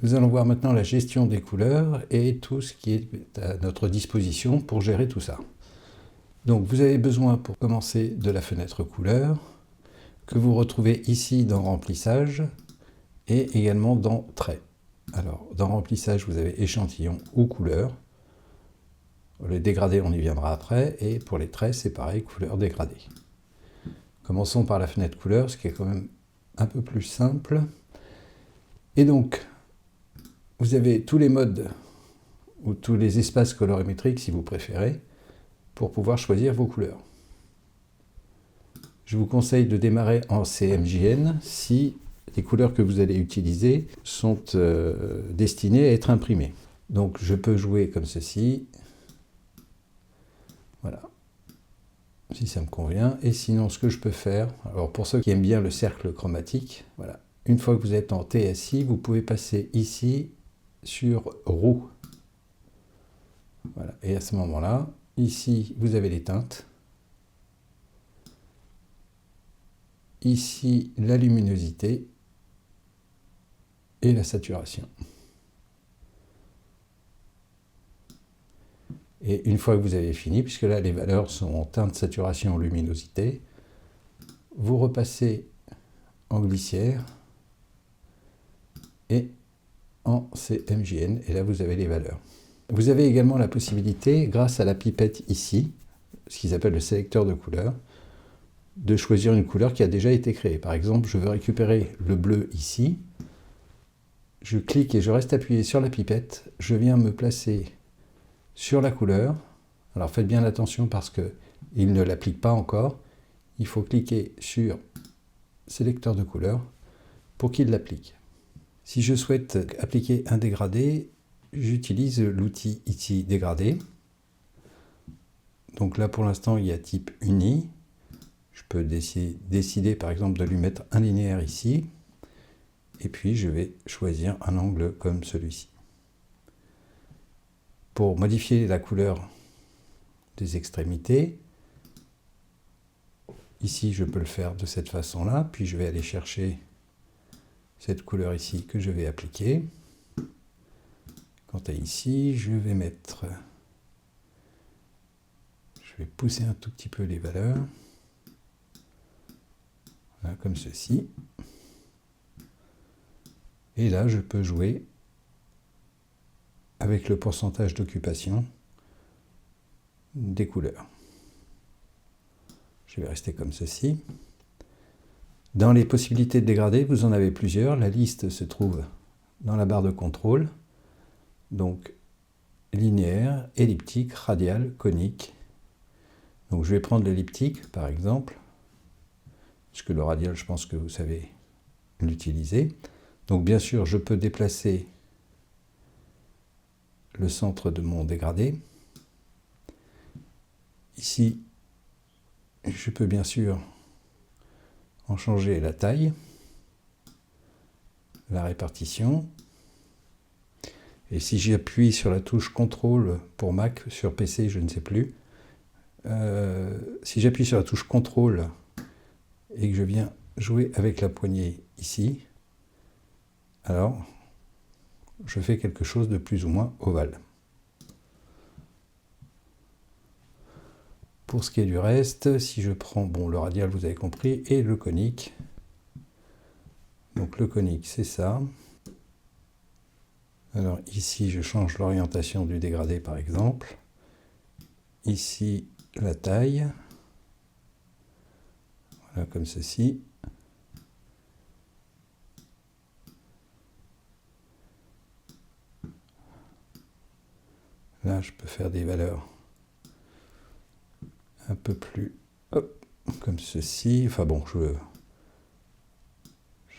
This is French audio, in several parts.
Nous allons voir maintenant la gestion des couleurs et tout ce qui est à notre disposition pour gérer tout ça. Donc vous avez besoin pour commencer de la fenêtre couleur, que vous retrouvez ici dans remplissage et également dans trait. Alors dans remplissage vous avez échantillon ou couleur. Les dégradés on y viendra après, et pour les traits c'est pareil, couleur dégradée. Commençons par la fenêtre couleur, ce qui est quand même un peu plus simple. Et donc vous avez tous les modes, ou tous les espaces colorimétriques si vous préférez, pour pouvoir choisir vos couleurs. Je vous conseille de démarrer en CMJN si les couleurs que vous allez utiliser sont destinées à être imprimées. Donc je peux jouer comme ceci, voilà, si ça me convient. Et sinon ce que je peux faire, alors pour ceux qui aiment bien le cercle chromatique, voilà, une fois que vous êtes en TSI, vous pouvez passer ici sur roue. Voilà. Et à ce moment-là, ici, vous avez les teintes. Ici, la luminosité et la saturation. Et une fois que vous avez fini, puisque là, les valeurs sont en teinte, saturation, luminosité, vous repassez en glissière et en CMJN. Et là, vous avez les valeurs. Vous avez également la possibilité, grâce à la pipette ici, ce qu'ils appellent le sélecteur de couleurs, de choisir une couleur qui a déjà été créée. Par exemple, je veux récupérer le bleu ici. Je clique et je reste appuyé sur la pipette. Je viens me placer sur la couleur. Alors faites bien attention parce qu'il ne l'applique pas encore. Il faut cliquer sur sélecteur de couleurs pour qu'il l'applique. Si je souhaite appliquer un dégradé, j'utilise l'outil ici dégradé. Donc là pour l'instant il y a type uni. Je peux décider par exemple de lui mettre un linéaire ici. Et puis je vais choisir un angle comme celui-ci. Pour modifier la couleur des extrémités, ici je peux le faire de cette façon-là. Puis je vais aller chercher cette couleur ici que je vais appliquer. Quant à ici, je vais pousser un tout petit peu les valeurs. Voilà, comme ceci. Et là, je peux jouer avec le pourcentage d'occupation des couleurs. Je vais rester comme ceci. Dans les possibilités de dégrader, vous en avez plusieurs. La liste se trouve dans la barre de contrôle. Donc, linéaire, elliptique, radial, conique. Donc, je vais prendre l'elliptique, par exemple, puisque le radial, je pense que vous savez l'utiliser. Donc, bien sûr, je peux déplacer le centre de mon dégradé. Ici, je peux bien sûr en changer la taille, la répartition. Et si j'appuie sur la touche CTRL pour Mac, sur PC, je ne sais plus, si j'appuie sur la touche CTRL et que je viens jouer avec la poignée ici, alors je fais quelque chose de plus ou moins ovale. Pour ce qui est du reste, si je prends le radial, vous avez compris, et le conique. Donc le conique, c'est ça. Alors ici, je change l'orientation du dégradé, par exemple. Ici, la taille. Voilà, comme ceci. Là, je peux faire des valeurs un peu plus, comme ceci. Enfin bon, je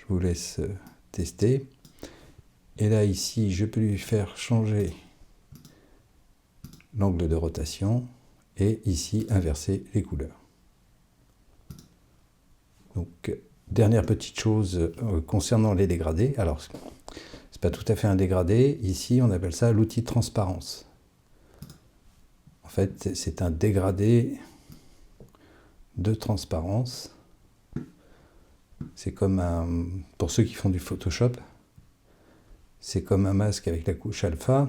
vous laisse tester. Et là, ici, je peux lui faire changer l'angle de rotation et ici, inverser les couleurs. Donc, dernière petite chose concernant les dégradés. Alors, c'est pas tout à fait un dégradé. Ici, on appelle ça l'outil de transparence. En fait, c'est un dégradé de transparence. C'est comme pour ceux qui font du Photoshop, C'est comme un masque avec la couche alpha.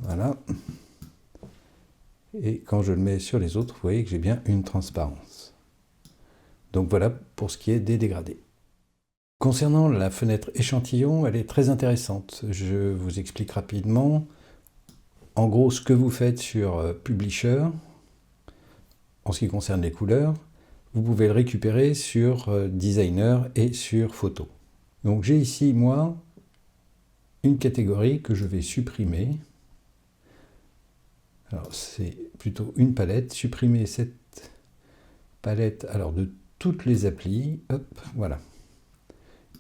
Voilà. Et quand je le mets sur les autres, vous voyez que j'ai bien une transparence. Donc voilà pour ce qui est des dégradés. Concernant la fenêtre échantillon, elle est très intéressante. Je vous explique rapidement. En gros, ce que vous faites sur Publisher, en ce qui concerne les couleurs, vous pouvez le récupérer sur Designer et sur Photo. Donc j'ai ici, moi, une catégorie que je vais supprimer. Alors c'est plutôt une palette. Supprimer cette palette alors de toutes les applis. Hop, voilà.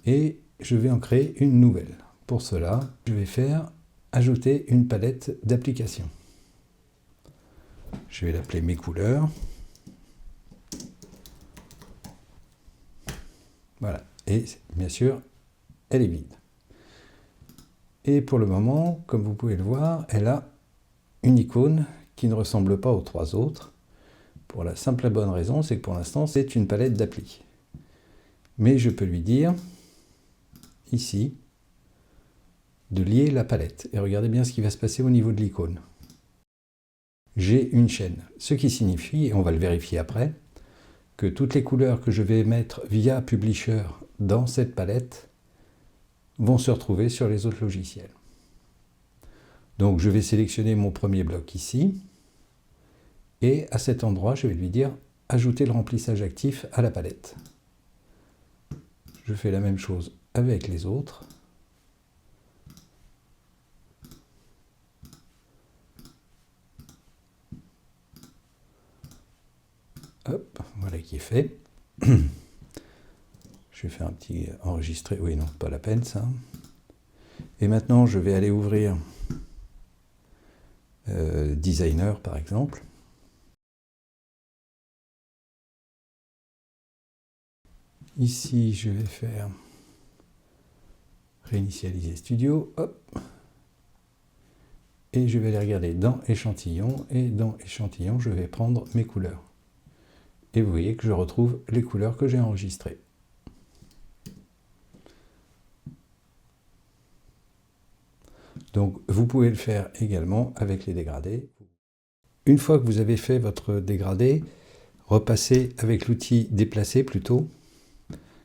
Et je vais en créer une nouvelle. Pour cela, je vais faire ajouter une palette d'applications. Je vais l'appeler mes couleurs. Voilà. Et bien sûr, elle est vide. Et pour le moment, comme vous pouvez le voir, elle a une icône qui ne ressemble pas aux trois autres. Pour la simple et bonne raison, c'est que pour l'instant, c'est une palette d'appli. Mais je peux lui dire, ici, de lier la palette. Et regardez bien ce qui va se passer au niveau de l'icône. J'ai une chaîne. Ce qui signifie, et on va le vérifier après, que toutes les couleurs que je vais mettre via Publisher dans cette palette vont se retrouver sur les autres logiciels. Donc je vais sélectionner mon premier bloc ici, et à cet endroit, je vais lui dire « Ajouter le remplissage actif à la palette ». Je fais la même chose avec les autres. Hop, voilà qui est fait. Je vais faire un petit enregistré. Oui, non, pas la peine ça. Et maintenant, je vais aller ouvrir Designer, par exemple. Ici, je vais faire réinitialiser Studio. Hop. Et je vais aller regarder dans échantillon. Et dans échantillon, je vais prendre mes couleurs. Et vous voyez que je retrouve les couleurs que j'ai enregistrées. Donc, vous pouvez le faire également avec les dégradés. Une fois que vous avez fait votre dégradé, repassez avec l'outil déplacer plutôt.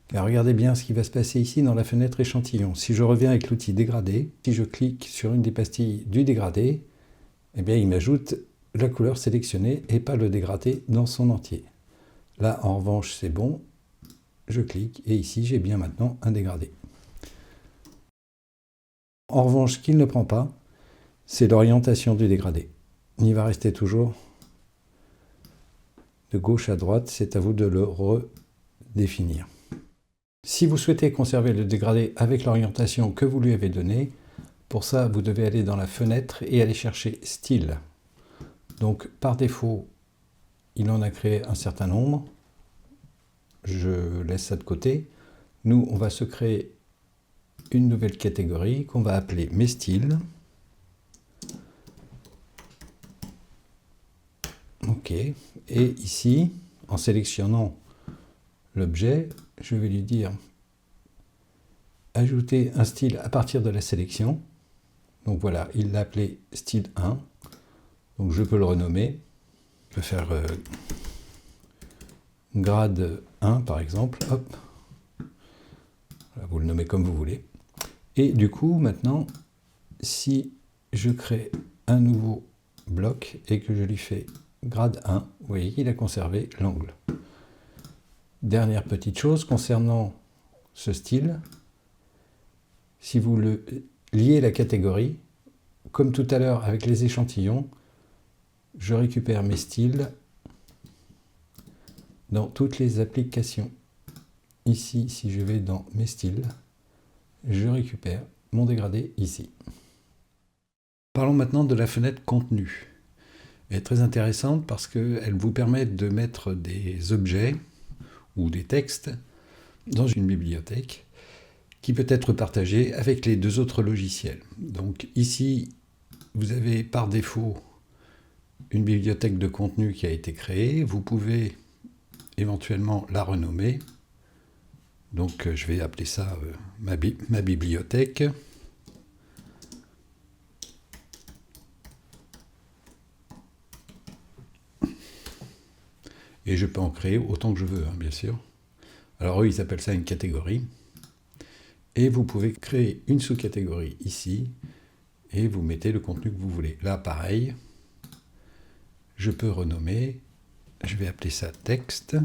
Car regardez bien ce qui va se passer ici dans la fenêtre échantillon. Si je reviens avec l'outil dégradé, si je clique sur une des pastilles du dégradé, eh bien, il m'ajoute la couleur sélectionnée et pas le dégradé dans son entier. Là, en revanche, c'est bon. Je clique et ici, j'ai bien maintenant un dégradé. En revanche, ce qu'il ne prend pas, c'est l'orientation du dégradé. Il va rester toujours de gauche à droite, c'est à vous de le redéfinir. Si vous souhaitez conserver le dégradé avec l'orientation que vous lui avez donnée, pour ça, vous devez aller dans la fenêtre et aller chercher Style. Donc, par défaut, il en a créé un certain nombre. Je laisse ça de côté. Nous, on va se créer une nouvelle catégorie qu'on va appeler Mes styles. OK. Et ici, en sélectionnant l'objet, je vais lui dire ajouter un style à partir de la sélection. Donc voilà, il l'a appelé style 1. Donc je peux le renommer. Je peux faire grade 1 par exemple. Hop. Voilà, vous le nommez comme vous voulez. Et du coup, maintenant, si je crée un nouveau bloc et que je lui fais grade 1, vous voyez qu'il a conservé l'angle. Dernière petite chose concernant ce style, si vous le liez la catégorie, comme tout à l'heure avec les échantillons, je récupère mes styles dans toutes les applications. Ici, si je vais dans mes styles, je récupère mon dégradé ici. Parlons maintenant de la fenêtre contenu. Elle est très intéressante parce qu'elle vous permet de mettre des objets ou des textes dans une bibliothèque qui peut être partagée avec les deux autres logiciels. Donc ici, vous avez par défaut une bibliothèque de contenu qui a été créée. Vous pouvez éventuellement la renommer. Donc je vais appeler ça ma bibliothèque. Et je peux en créer autant que je veux, hein, bien sûr. Alors eux, ils appellent ça une catégorie. Et vous pouvez créer une sous-catégorie ici, et vous mettez le contenu que vous voulez. Là, pareil, je peux renommer, je vais appeler ça texte.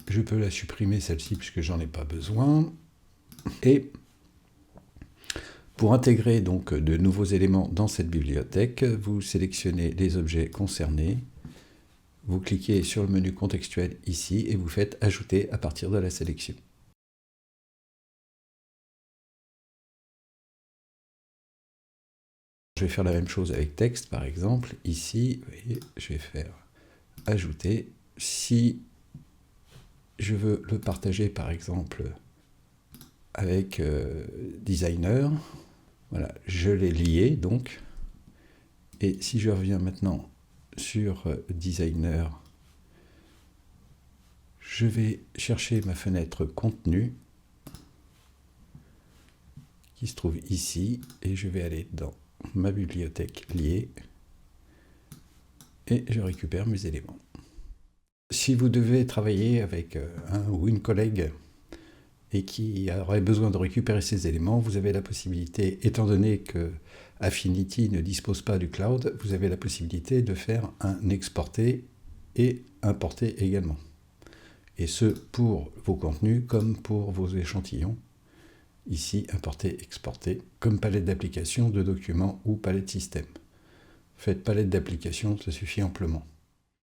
Je peux la supprimer, celle-ci, puisque j'en ai pas besoin. Et pour intégrer donc de nouveaux éléments dans cette bibliothèque, vous sélectionnez les objets concernés, vous cliquez sur le menu contextuel ici et vous faites ajouter à partir de la sélection. Je vais faire la même chose avec texte par exemple. Ici, vous voyez, je vais faire ajouter. Si je veux le partager par exemple avec designer, voilà, je l'ai lié donc. Et si je reviens maintenant sur designer, je vais chercher ma fenêtre contenu qui se trouve ici et je vais aller dans ma bibliothèque liée et je récupère mes éléments. Si vous devez travailler avec un ou une collègue et qui aurait besoin de récupérer ces éléments, vous avez la possibilité, étant donné que Affinity ne dispose pas du cloud, vous avez la possibilité de faire un exporter et importer également. Et ce, pour vos contenus comme pour vos échantillons. Ici, importer, exporter, comme palette d'applications, de documents ou palette système. Faites palette d'applications, ça suffit amplement.